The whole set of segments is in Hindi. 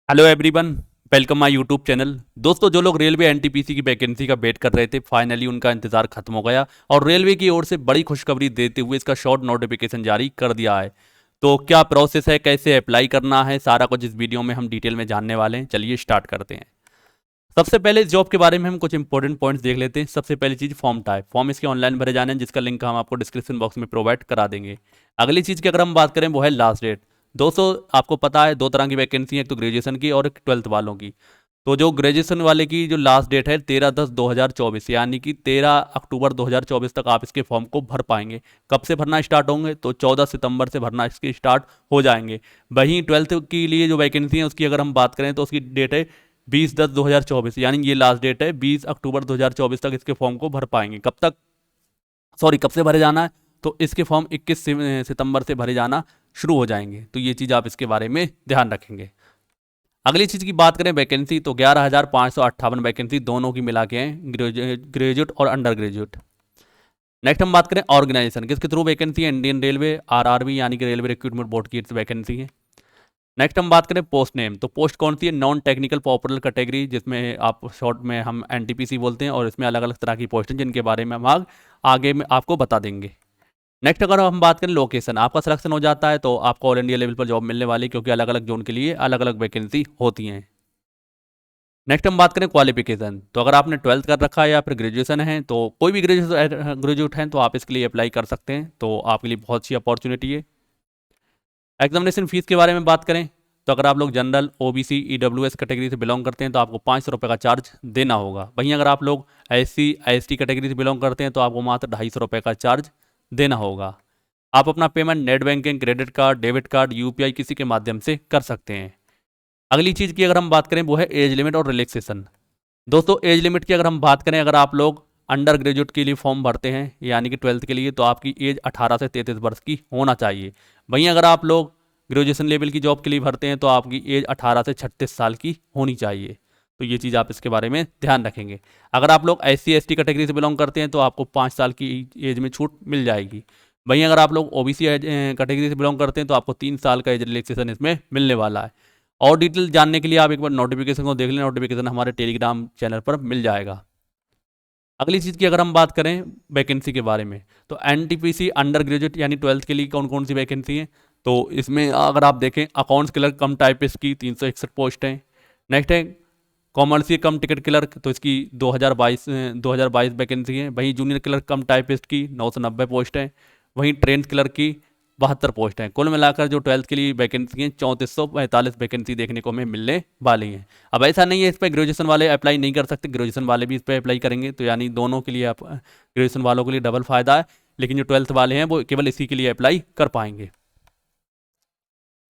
Hello everyone, welcome my YouTube channel. दोस्तों, जो लोग रेलवे एनटीपीसी की वैकेंसी का वेट कर रहे थे, फाइनली उनका इंतजार खत्म हो गया और रेलवे की ओर से बड़ी खुशखबरी देते हुए इसका शॉर्ट नोटिफिकेशन जारी कर दिया है। तो क्या प्रोसेस है, कैसे अप्लाई करना है, सारा कुछ इस वीडियो में हम डिटेल में जानने वाले हैं। चलिए स्टार्ट करते हैं। सबसे पहले इस जॉब के बारे में हम कुछ इंपॉर्टेंट पॉइंट्स देख लेते हैं। सबसे पहली चीज़ फॉर्म टाइप। फॉर्म इसके ऑनलाइन भरे जाने हैं, जिसका लिंक हम आपको डिस्क्रिप्शन बॉक्स में प्रोवाइड करा देंगे। अगली चीज़ की अगर हम बात करें वो है लास्ट डेट। दोस्तों, आपको पता है दो तरह की वैकेंसी है, एक तो ग्रेजुएशन की और एक ट्वेल्थ वालों की। तो जो ग्रेजुएशन वाले की जो लास्ट डेट है 13/10/2024, यानी कि 13 अक्टूबर 2024 तक आप इसके फॉर्म को भर पाएंगे। कब से भरना स्टार्ट होंगे? तो 14 सितंबर से भरना इसके स्टार्ट हो जाएंगे। वहीं ट्वेल्थ के लिए जो वैकेंसी है उसकी अगर हम बात करें तो उसकी डेट है 20/10/2024, यानी ये लास्ट डेट है। 20 अक्टूबर 2024 तक इसके फॉर्म को भर पाएंगे। कब तक, सॉरी, कब से भरे जाना है? तो इसके फॉर्म 21 सितंबर से भरे जाना शुरू हो जाएंगे। तो ये चीज़ आप इसके बारे में ध्यान रखेंगे। अगली चीज़ की बात करें वैकेंसी, तो 11,558 वैकेंसी दोनों की मिला के हैं, ग्रेजुएट और अंडर ग्रेजुएट। नेक्स्ट हम बात करें ऑर्गेनाइजेशन, किसके थ्रू वैकेंसी है? इंडियन रेलवे आरआरबी, यानी कि रेलवे रिक्रूटमेंट बोर्ड की वैकेंसी है। नेक्स्ट हम बात करें पोस्ट नेम, तो पोस्ट कौन सी है? नॉन टेक्निकल पॉपुलर कैटेगरी, जिसमें आप शॉर्ट में हम एनटीपीसी बोलते हैं, और इसमें अलग अलग तरह की पोस्ट हैं जिनके बारे में हम आगे में आपको बता देंगे। नेक्स्ट अगर हम बात करें लोकेशन, आपका सिलेक्शन हो जाता है तो आपको ऑल इंडिया लेवल पर जॉब मिलने वाली है, क्योंकि अलग अलग जोन के लिए अलग अलग वैकेंसी होती हैं। नेक्स्ट हम बात करें क्वालिफिकेशन, तो अगर आपने ट्वेल्थ कर रखा है या फिर ग्रेजुएशन है, तो कोई भी ग्रेजुएट हैं तो आप इसके लिए अप्लाई कर सकते हैं। तो आपके लिए बहुत अच्छी अपॉर्चुनिटी है। एग्जामिनेशन फीस के बारे में बात करें, तो अगर आप लोग जनरल, ओबीसी, ईडब्ल्यूएस कैटेगरी से बिलोंग करते हैं तो आपको 500 रुपये का चार्ज देना होगा। वहीं अगर आप लोग एससी एसटी कैटेगरी से बिलोंग करते हैं तो आपको मात्र 250 रुपये का चार्ज देना होगा। आप अपना payment net banking, credit card, debit card, UPI किसी के माध्यम से कर सकते हैं। अगली चीज़ की अगर हम बात करें वो है एज लिमिट और रिलैक्सेशन। दोस्तों, एज लिमिट की अगर हम बात करें, अगर आप लोग अंडर ग्रेजुएट के लिए फॉर्म भरते हैं यानी कि ट्वेल्थ के लिए, तो आपकी एज 18 से 33 वर्ष की होना चाहिए। वहीं अगर आप लोग ग्रेजुएशन लेवल की जॉब के लिए भरते हैं तो आपकी एज 18 से 36 साल की होनी चाहिए। तो ये चीज़ आप इसके बारे में ध्यान रखेंगे। अगर आप लोग एससी एसटी कैटेगरी से बिलोंग करते हैं तो आपको 5 साल की एज में छूट मिल जाएगी। वहीं अगर आप लोग ओबीसी कैटेगरी से बिलोंग करते हैं तो आपको 3 साल का एज रिलैक्सेशन इसमें मिलने वाला है। और डिटेल जानने के लिए आप एक बार नोटिफिकेशन को देख लें, नोटिफिकेशन हमारे टेलीग्राम चैनल पर मिल जाएगा। अगली चीज़ की अगर हम बात करें वैकेंसी के बारे में, तो एनटीपीसी अंडर ग्रेजुएट यानी ट्वेल्थ के लिए कौन कौन सी वैकेंसी है? तो इसमें अगर आप देखें, अकाउंट्स क्लर्क कम टाइपिस्ट की 361 पोस्ट हैं। नेक्स्ट है कॉमर्शियल कम टिकट क्लर्क, तो इसकी 2022 वैकेंसी है। वहीं जूनियर क्लर्क कम टाइपिस्ट की 990 पोस्ट है। वहीं ट्रेन क्लर्क की 72 पोस्ट हैं। कुल मिलाकर जो ट्वेल्थ के लिए वैकेंसी हैं 3445 वैकेंसी देखने को हमें मिलने वाली हैं। अब ऐसा नहीं है इस पर ग्रेजुएशन वाले अप्लाई नहीं कर सकते, ग्रेजुएशन वाले भी इस पर अप्लाई करेंगे। तो यानी दोनों के लिए आप, ग्रेजुएशन वालों के लिए डबल फायदा है, लेकिन जो ट्वेल्थ वाले हैं वो केवल इसी के लिए अप्लाई कर पाएंगे।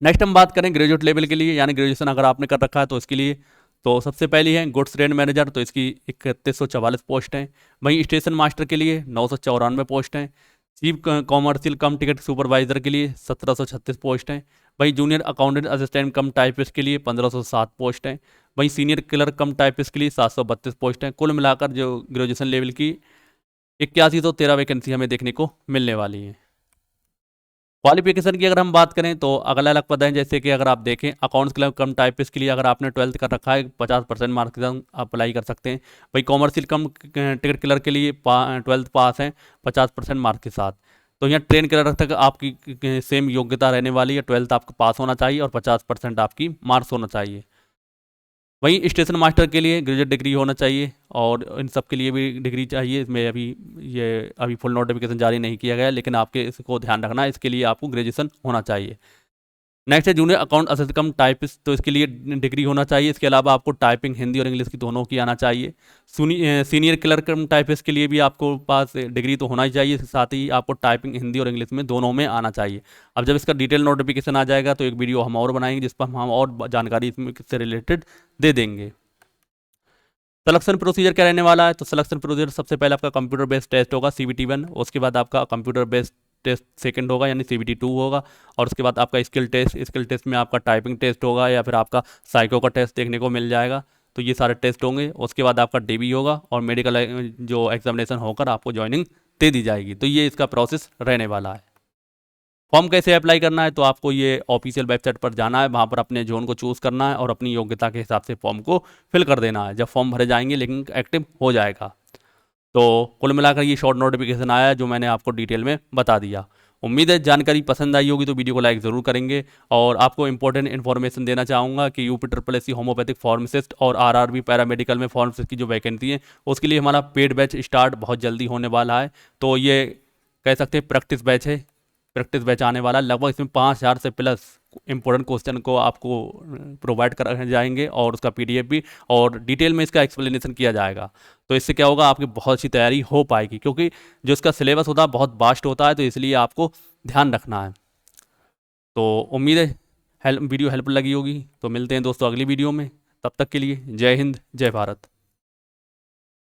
नेक्स्ट हम बात करें ग्रेजुएट लेवल के लिए, यानी ग्रेजुएशन अगर आपने कर रखा है तो इसके लिए, तो सबसे पहली है गुड्स ट्रेन मैनेजर, तो इसकी 3144 पोस्ट हैं। वहीं स्टेशन मास्टर के लिए 994 पोस्ट हैं। चीफ कॉमर्शियल कम टिकट सुपरवाइजर के लिए 1736 पोस्ट हैं। वहीं जूनियर अकाउंटेंट असिस्टेंट कम टाइपिस्ट के लिए 1507 पोस्ट हैं। वहीं सीनियर क्लर्क कम टाइपिस्ट के लिए 732 पोस्ट हैं। कुल मिलाकर जो ग्रेजुएशन लेवल की 8113 वैकेंसी हमें देखने को मिलने वाली है। क्वालिफिकेशन की अगर हम बात करें तो अगला अलग पद है, जैसे कि अगर आप देखें अकाउंट्स क्लब कम टाइपिस्ट के लिए अगर आपने ट्वेल्थ कर रखा है 50% मार्क्स के साथ अप्लाई कर सकते हैं। वही कॉमर्शियल कम टिकट क्लर्क के लिए ट्वेल्थ पास है 50% मार्क्स के साथ। तो यहाँ ट्रेन क्लर्क तक आपकी सेम योग्यता रहने वाली है, ट्वेल्थ आपका पास होना चाहिए और 50% आपकी मार्क्स होना चाहिए। वहीं स्टेशन मास्टर के लिए ग्रेजुएट डिग्री होना चाहिए, और इन सब के लिए भी डिग्री चाहिए। इसमें अभी फुल नोटिफिकेशन जारी नहीं किया गया है, लेकिन आपके इसको ध्यान रखना है, इसके लिए आपको ग्रेजुएशन होना चाहिए। नेक्स्ट है जूनियर अकाउंट असिस्टेंट कम टाइपिस्ट, तो इसके लिए डिग्री होना चाहिए। इसके अलावा आपको टाइपिंग हिंदी और इंग्लिश की दोनों की आना चाहिए। सीनियर क्लर्क कम टाइपिस्ट के लिए भी आपको पास डिग्री तो होना ही चाहिए, साथ ही आपको टाइपिंग हिंदी और इंग्लिश में दोनों में आना चाहिए। अब जब इसका डिटेल नोटिफिकेशन आ जाएगा तो एक वीडियो हम और बनाएंगे जिस पर हम और जानकारी इसमें से रिलेटेड दे देंगे। सिलेक्शन प्रोसीजर क्या रहने वाला है? तो सिलेक्शन प्रोसीजर सबसे पहले आपका कंप्यूटर बेस्ड टेस्ट होगा CBT 1, उसके बाद आपका कंप्यूटर बेस्ड टेस्ट सेकंड होगा यानी CBT 2 होगा, और उसके बाद आपका स्किल टेस्ट में आपका टाइपिंग टेस्ट होगा या फिर आपका साइको का टेस्ट देखने को मिल जाएगा। तो ये सारे टेस्ट होंगे। उसके बाद आपका DB होगा और मेडिकल जो एग्जामिनेशन होकर आपको ज्वाइनिंग दे दी जाएगी। तो ये इसका प्रोसेस रहने वाला है। फॉर्म कैसे अप्लाई करना है, तो आपको ये ऑफिशियल वेबसाइट पर जाना है, वहाँ पर अपने जोन को चूज़ करना है और अपनी योग्यता के हिसाब से फॉर्म को फिल कर देना है। जब फॉर्म भरे जाएंगे लिंक एक्टिव हो जाएगा। तो कुल मिलाकर ये शॉर्ट नोटिफिकेशन आया है जो मैंने आपको डिटेल में बता दिया। उम्मीद है जानकारी पसंद आई होगी, तो वीडियो को लाइक ज़रूर करेंगे। और आपको इंपॉर्टेंट इन्फॉर्मेशन देना चाहूँगा कि UP triple S C homeopathic pharmacist और आरआरबी पैरामेडिकल में फार्मासिस्ट की जो वैकेंसी है उसके लिए हमारा पेड बैच स्टार्ट बहुत जल्दी होने वाला है। तो ये कह सकते हैं प्रैक्टिस बैच है, प्रैक्टिस बैच आने वाला है। लगभग इसमें 5,000 से प्लस इंपॉर्टेंट क्वेश्चन को आपको प्रोवाइड कराए जाएंगे और उसका पीडीएफ भी और डिटेल में इसका एक्सप्लेनेशन किया जाएगा। तो इससे क्या होगा, आपकी बहुत अच्छी तैयारी हो पाएगी, क्योंकि जो इसका सिलेबस होता है बहुत वास्ट होता है, तो इसलिए आपको ध्यान रखना है। तो उम्मीद है वीडियो हेल्पफुल लगी होगी। तो मिलते हैं दोस्तों अगली वीडियो में, तब तक के लिए जय हिंद जय भारत।